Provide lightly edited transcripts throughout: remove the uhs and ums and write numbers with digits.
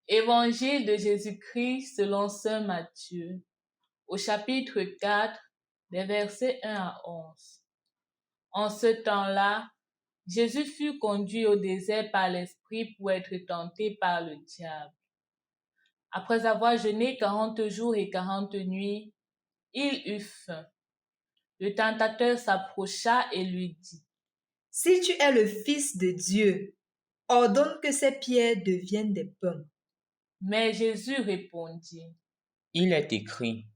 Évangile de Jésus-Christ selon saint Matthieu, au chapitre 4, des versets 1 à 11. En ce temps-là, Jésus fut conduit au désert par l'Esprit pour être tenté par le diable. Après avoir jeûné 40 jours et 40 nuits, il eut faim. Le tentateur s'approcha et lui dit: Si tu es le Fils de Dieu, ordonne que ces pierres deviennent des pains. Mais Jésus répondit: Il est écrit,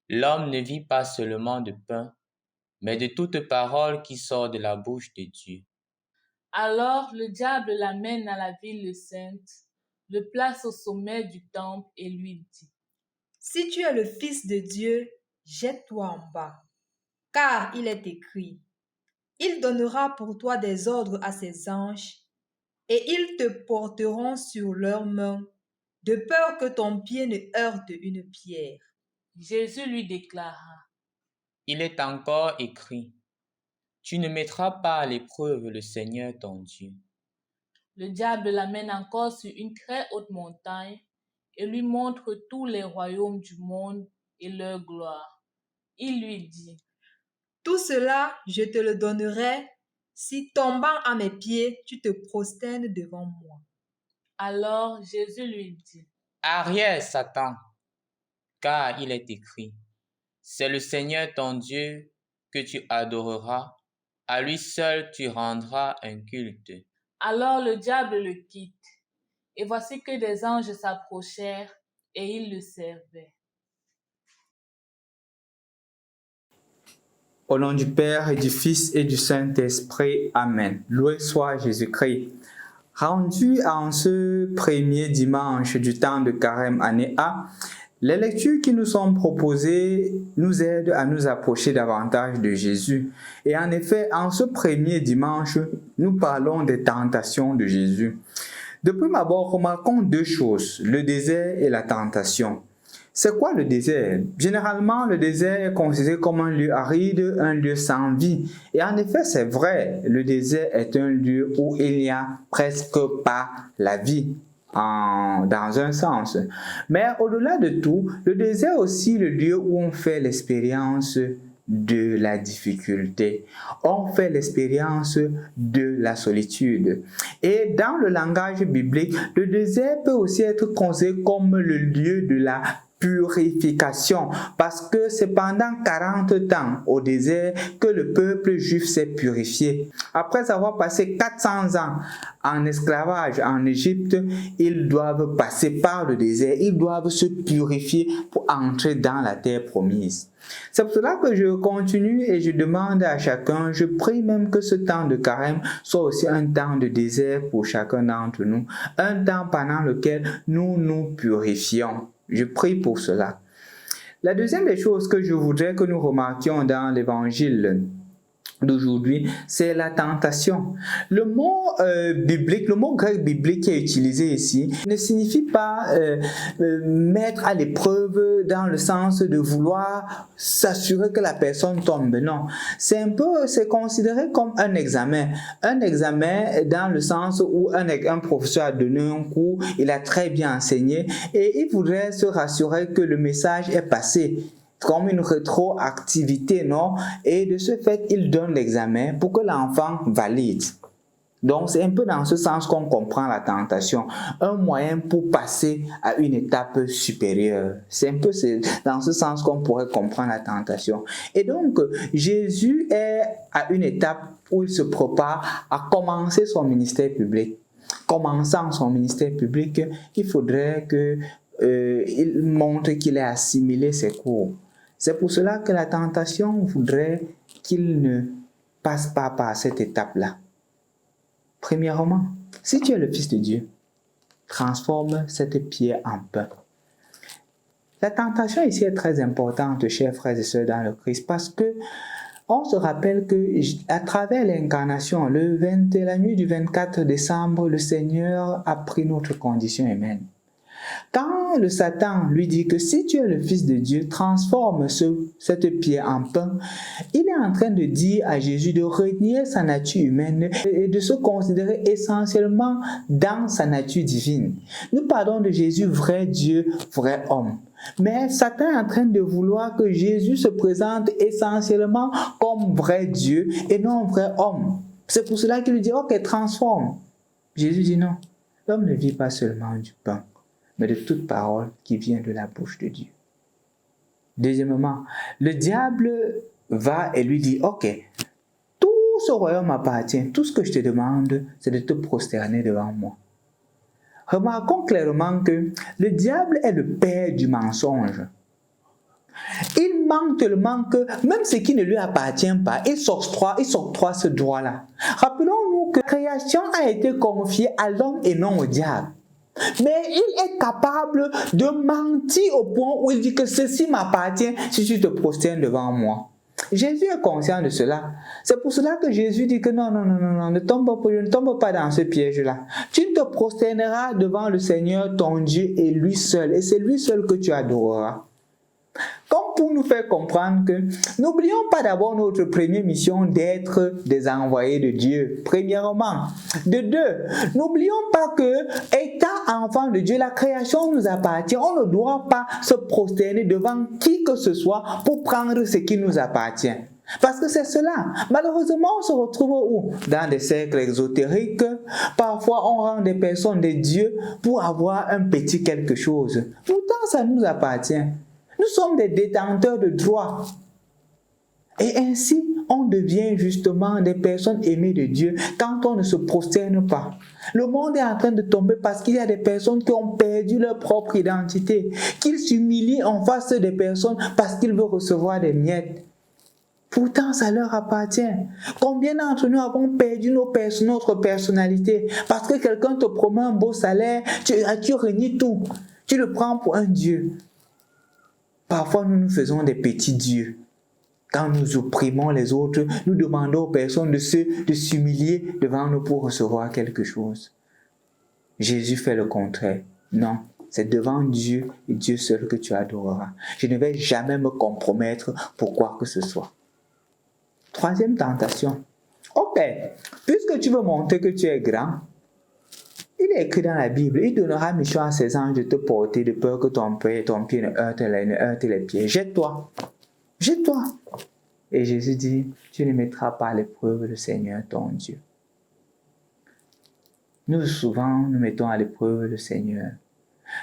l'homme ne vit pas seulement de pain, mais de toute parole qui sort de la bouche de Dieu. Alors le diable l'amène à la ville sainte, le place au sommet du temple et lui dit: Si tu es le Fils de Dieu, jette-toi en bas, car il est écrit, il donnera pour toi des ordres à ses anges, et ils te porteront sur leurs mains, de peur que ton pied ne heurte une pierre. Jésus lui déclara: Il est encore écrit, tu ne mettras pas à l'épreuve le Seigneur ton Dieu. Le diable l'amène encore sur une très haute montagne et lui montre tous les royaumes du monde et leur gloire. Il lui dit: Tout cela, je te le donnerai si, tombant à mes pieds, tu te prosternes devant moi. Alors Jésus lui dit: Arrière, Satan, car il est écrit, c'est le Seigneur ton Dieu que tu adoreras, à lui seul tu rendras un culte. Alors le diable le quitte, et voici que des anges s'approchèrent et ils le servaient. Au nom du Père et du Fils et du Saint-Esprit. Amen. Loué soit Jésus-Christ. Rendu en ce premier dimanche du temps de Carême année A, les lectures qui nous sont proposées nous aident à nous approcher davantage de Jésus. Et en effet, en ce premier dimanche, nous parlons des tentations de Jésus. De prime abord, remarquons deux choses, le désert et la tentation. C'est quoi le désert? Généralement, le désert est considéré comme un lieu aride, un lieu sans vie. Et en effet, c'est vrai, le désert est un lieu où il n'y a presque pas la vie, dans un sens. Mais au-delà de tout, le désert est aussi le lieu où on fait l'expérience de la difficulté. On fait l'expérience de la solitude. Et dans le langage biblique, le désert peut aussi être considéré comme le lieu de la purification, parce que c'est pendant 40 ans au désert que le peuple juif s'est purifié. Après avoir passé 400 ans en esclavage en Égypte, ils doivent passer par le désert, ils doivent se purifier pour entrer dans la terre promise. C'est pour cela que je continue et je demande à chacun, je prie même que ce temps de carême soit aussi un temps de désert pour chacun d'entre nous, un temps pendant lequel nous nous purifions. Je prie pour cela. La deuxième des choses que je voudrais que nous remarquions dans l'évangile d'aujourd'hui, c'est la tentation. Le mot biblique, le mot grec biblique qui est utilisé ici ne signifie pas mettre à l'épreuve dans le sens de vouloir s'assurer que la personne tombe. Non, c'est considéré comme un examen dans le sens où un professeur a donné un cours, il a très bien enseigné et il voudrait se rassurer que le message est passé, comme une rétroactivité, non? Et de ce fait, il donne l'examen pour que l'enfant valide. Donc, c'est un peu dans ce sens qu'on comprend la tentation, un moyen pour passer à une étape supérieure. C'est un peu dans ce sens qu'on pourrait comprendre la tentation. Et donc, Jésus est à une étape où il se prépare à commencer son ministère public. Commençant son ministère public, il faudrait qu'il montre qu'il a assimilé ses cours. C'est pour cela que la tentation voudrait qu'il ne passe pas par cette étape-là. Premièrement, si tu es le Fils de Dieu, transforme cette pierre en pain. La tentation ici est très importante, chers frères et sœurs dans le Christ, parce que on se rappelle que à travers l'incarnation, la nuit du 24 décembre, le Seigneur a pris notre condition humaine. Quand le Satan lui dit que si tu es le Fils de Dieu, transforme cette pierre en pain, il est en train de dire à Jésus de renier sa nature humaine et de se considérer essentiellement dans sa nature divine. Nous parlons de Jésus, vrai Dieu, vrai homme. Mais Satan est en train de vouloir que Jésus se présente essentiellement comme vrai Dieu et non vrai homme. C'est pour cela qu'il lui dit, ok, transforme. Jésus dit non, l'homme ne vit pas seulement du pain, mais de toute parole qui vient de la bouche de Dieu. Deuxièmement, le diable va et lui dit, ok, tout ce royaume m'appartient, tout ce que je te demande, c'est de te prosterner devant moi. Remarquons clairement que le diable est le père du mensonge. Il ment tellement que même ce qui ne lui appartient pas, il s'octroie ce droit-là. Rappelons-nous que la création a été confiée à l'homme et non au diable. Mais il est capable de mentir au point où il dit que ceci m'appartient si tu te prosternes devant moi. Jésus est conscient de cela. C'est pour cela que Jésus dit que non, ne tombe pas dans ce piège-là. Tu te prosterneras devant le Seigneur ton Dieu et lui seul. Et c'est lui seul que tu adoreras. Comme pour nous faire comprendre que n'oublions pas d'abord notre première mission d'être des envoyés de Dieu, premièrement. De deux, n'oublions pas que étant enfant de Dieu, la création nous appartient. On ne doit pas se prosterner devant qui que ce soit pour prendre ce qui nous appartient. Parce que c'est cela. Malheureusement, on se retrouve où? Dans des cercles exotériques. Parfois, on rend des personnes des dieux pour avoir un petit quelque chose. Pourtant, ça nous appartient. Nous sommes des détenteurs de droits. Et ainsi, on devient justement des personnes aimées de Dieu quand on ne se prosterne pas. Le monde est en train de tomber parce qu'il y a des personnes qui ont perdu leur propre identité, qu'ils s'humilient en face des personnes parce qu'ils veulent recevoir des miettes. Pourtant, ça leur appartient. Combien d'entre nous avons perdu notre personnalité parce que quelqu'un te promet un beau salaire, tu renies tout. Tu le prends pour un Dieu. Parfois, nous nous faisons des petits dieux. Quand nous opprimons les autres, nous demandons aux personnes de s'humilier devant nous pour recevoir quelque chose. Jésus fait le contraire. Non, c'est devant Dieu et Dieu seul que tu adoreras. Je ne vais jamais me compromettre pour quoi que ce soit. Troisième tentation. Ok, puisque tu veux montrer que tu es grand, il est écrit dans la Bible, il donnera mission à ses anges de te porter de peur que ton pied ne heurte les pieds. Jette-toi. Jette-toi. Et Jésus dit, tu ne mettras pas à l'épreuve le Seigneur ton Dieu. Nous souvent, nous mettons à l'épreuve le Seigneur.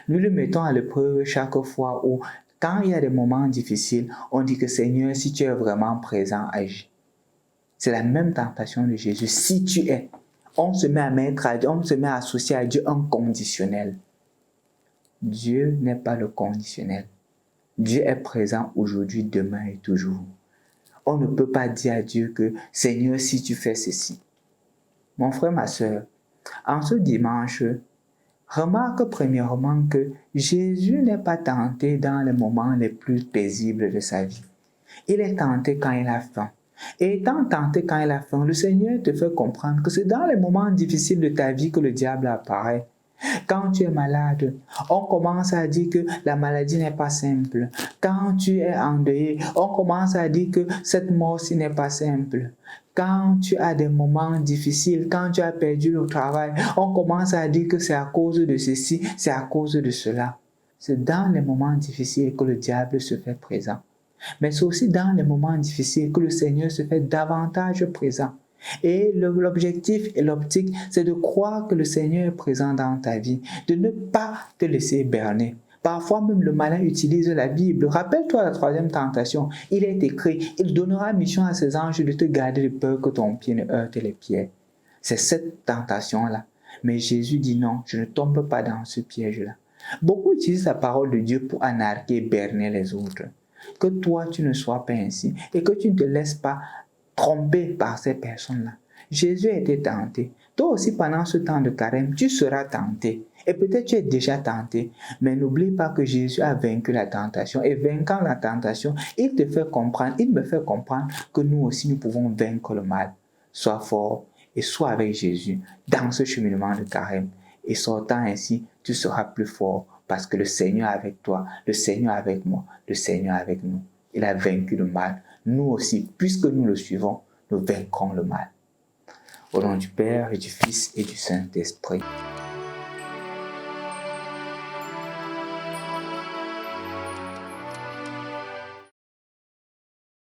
Nous le mettons à l'épreuve chaque fois où, quand il y a des moments difficiles, on dit que Seigneur, si tu es vraiment présent, agis. C'est la même tentation de Jésus. Si tu es, on se met à associer à Dieu un conditionnel. Dieu n'est pas le conditionnel. Dieu est présent aujourd'hui, demain et toujours. On ne peut pas dire à Dieu que Seigneur, si tu fais ceci. Mon frère, ma soeur, en ce dimanche, remarque premièrement que Jésus n'est pas tenté dans les moments les plus paisibles de sa vie. Il est tenté quand il a faim. Et étant tenté quand il a faim, le Seigneur te fait comprendre que c'est dans les moments difficiles de ta vie que le diable apparaît. Quand tu es malade, on commence à dire que la maladie n'est pas simple. Quand tu es endeuillé, on commence à dire que cette mort-ci n'est pas simple. Quand tu as des moments difficiles, quand tu as perdu le travail, on commence à dire que c'est à cause de ceci, c'est à cause de cela. C'est dans les moments difficiles que le diable se fait présent. Mais c'est aussi dans les moments difficiles que le Seigneur se fait davantage présent. Et l'objectif et l'optique, c'est de croire que le Seigneur est présent dans ta vie, de ne pas te laisser berner. Parfois même le malin utilise la Bible. Rappelle-toi la troisième tentation. Il est écrit, il donnera mission à ses anges de te garder de peur que ton pied ne heurte les pieds. C'est cette tentation-là. Mais Jésus dit non, je ne tombe pas dans ce piège-là. Beaucoup utilisent la parole de Dieu pour anarquer, berner les autres. Que toi, tu ne sois pas ainsi et que tu ne te laisses pas tromper par ces personnes-là. Jésus a été tenté. Toi aussi, pendant ce temps de carême, tu seras tenté. Et peut-être tu es déjà tenté. Mais n'oublie pas que Jésus a vaincu la tentation. Et vainquant la tentation, il te fait comprendre, il me fait comprendre que nous aussi, nous pouvons vaincre le mal. Sois fort et sois avec Jésus dans ce cheminement de carême. Et sortant ainsi, tu seras plus fort Parce que le Seigneur est avec toi, le Seigneur est avec moi, le Seigneur est avec nous. Il a vaincu le mal. Nous aussi, puisque nous le suivons, nous vaincrons le mal. Au nom du Père et du Fils et du Saint-Esprit.